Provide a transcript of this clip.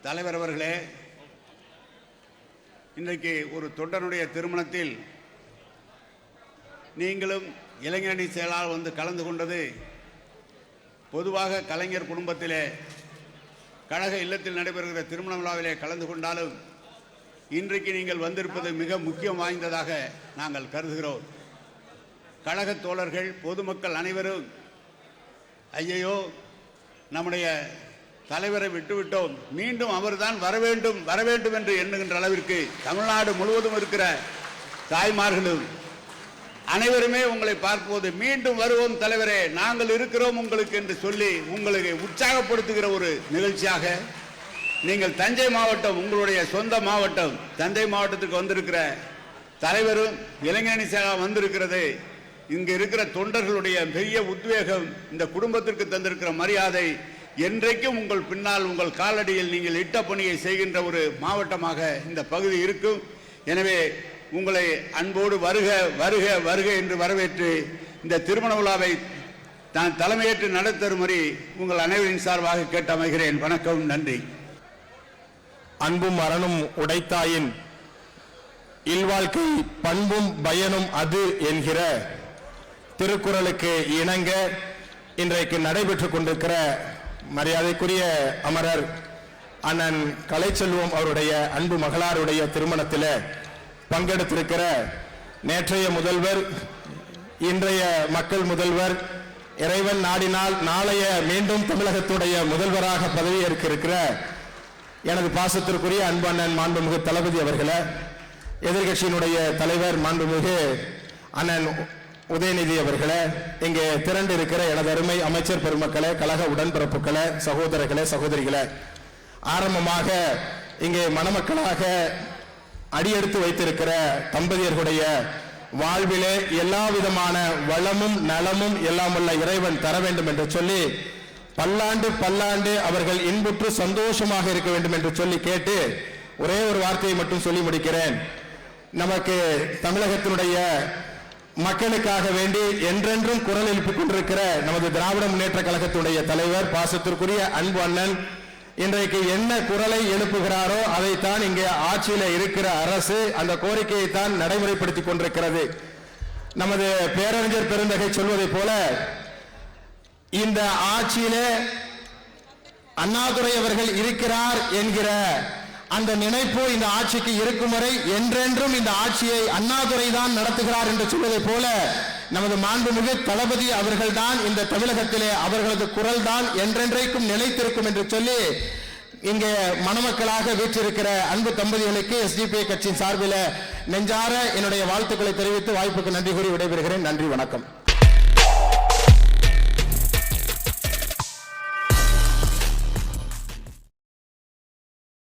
தலைவர் அவர்களே, இன்றைக்கு ஒரு தொண்டனுடைய திருமணத்தில் நீங்களும் இளைஞரணி செயலாளர் வந்து கலந்து கொண்டது பொதுவாக கலைஞர் குடும்பத்திலே கழக இல்லத்தில் நடைபெறுகிற திருமண விழாவிலே கலந்து கொண்டாலும் இன்றைக்கு நீங்கள் வந்திருப்பது மிக முக்கியம் வாய்ந்ததாக நாங்கள் கருதுகிறோம். கழக தோழர்கள் பொதுமக்கள் அனைவரும் ஐயையோ நம்முடைய தலைவரை விட்டுவிட்டோம், மீண்டும் அவர்தான் வரவேண்டும் என்று எண்ணுகின்ற அளவிற்கு தமிழ்நாடு முழுவதும் இருக்கிற தாய்மார்களும் அனைவருமே உங்களை பார்ப்போது மீண்டும் வருவோம் தலைவரே, நாங்கள் இருக்கிறோம் உங்களுக்கு என்று சொல்லி உங்களுக்கு உற்சாகப்படுத்துகிற ஒரு நிகழ்ச்சியாக நீங்கள் தஞ்சை மாவட்டம், உங்களுடைய சொந்த மாவட்டம் தஞ்சை மாவட்டத்துக்கு வந்திருக்கிற தலைவரும் இளைஞரணி செயலாளர் வந்திருக்கிறது. இங்கு இருக்கிற தொண்டர்களுடைய பெரிய உத்வேகம், இந்த குடும்பத்திற்கு தந்திருக்கிற மரியாதை, என்றைக்கும் உங்கள் பின்னால் உங்கள் காலடியில் நீங்கள் இட்ட பணியை செய்கின்ற ஒரு மாவட்டமாக இந்த பகுதி இருக்கும். எனவே உங்களை அன்போடு வருக வருக வருக என்று வரவேற்று இந்த திருமண விழாவை நான் தலைமையேற்று நடத்தருமாறு உங்கள் அனைவரின் சார்பாக கேட்டு அமைகிறேன். வணக்கம், நன்றி. அன்பும் அறனும் உடைத்தாயின் இல்வாழ்க்கை பண்பும் பயனும் அது என்கிற திருக்குறளுக்கு இணங்க இன்றைக்கு நடைபெற்றுக் கொண்டிருக்கிற மரியாதைக்குரிய அமரர் அண்ணன் கலைச்செல்வம் அவருடைய அன்பு மகளாருடைய திருமணத்தில் பங்கெடுத்திருக்கிற நேற்றைய முதல்வர், இன்றைய மக்கள் முதல்வர், இறைவன் நாடினால் நாளைய மீண்டும் தமிழகத்துடைய முதல்வராக பதவியேற்க இருக்கிற எனது பாசத்திற்குரிய அன்பு அண்ணன் மாண்புமிகு தளபதி அவர்களே, எதிர்கட்சியினுடைய தலைவர் மாண்புமிகு அண்ணன் உதயநிதி அவர்களே, இங்கே திரண்டு இருக்கிற எனது அருமை அமைச்சர் பெருமக்களே, கழக உடன்பிறப்புகளே, சகோதரர்களே, சகோதரிகளே, ஆரம்பமாக இங்கே மணமக்களாக அடியெடுத்து வைத்திருக்கிற தம்பதியர்களுடைய வாழ்விலே எல்லா விதமான வளமும் நலமும் எல்லாம் உள்ள இறைவன் தர வேண்டும் என்று சொல்லி பல்லாண்டு பல்லாண்டு அவர்கள் இன்புற்று சந்தோஷமாக இருக்க வேண்டும் என்று சொல்லி கேட்டு ஒரே ஒரு வார்த்தையை மட்டும் சொல்லி முடிக்கிறேன். நமக்கு தமிழகத்தினுடைய மக்களுக்காக வேண்டி என்றென்றும் குரல் எழுப்பிக் கொண்டிருக்கிற நமது திராவிட முன்னேற்ற கழகத்துடைய தலைவர் பாசத்திற்குரிய அன்பு அண்ணன் இன்றைக்கு என்ன குரலை எழுப்புகிறாரோ அதைத்தான் இங்கே ஆட்சியில் இருக்கிற அரசு அந்த கோரிக்கையை தான் நடைமுறைப்படுத்திக் கொண்டிருக்கிறது. நமது பேரறிஞர் பெருந்தகை சொல்வதை போல இந்த ஆட்சியிலே அண்ணாதுரை அவர்கள் இருக்கிறார் என்கிற அந்த நினைப்பு இந்த ஆட்சிக்கு இருக்கும் வரை என்றென்றும் இந்த ஆட்சியை அண்ணாதுரை தான் நடத்துகிறார் என்று சொல்வதை போல நமது மாண்புமிகு தளபதி அவர்கள் தான் இந்த தமிழகத்திலே அவர்களது குரல் தான் என்றென்றைக்கும் நிலைத்திருக்கும் என்று சொல்லி இங்கே மணமக்களாக வீற்றிருக்கிற அன்பு தம்பதிகளுக்கு எஸ்டிபிஐ கட்சியின் சார்பில் நெஞ்சார என்னுடைய வாழ்த்துக்களை தெரிவித்து வாய்ப்புக்கு நன்றி கூறி விடைபெறுகிறேன். நன்றி, வணக்கம்.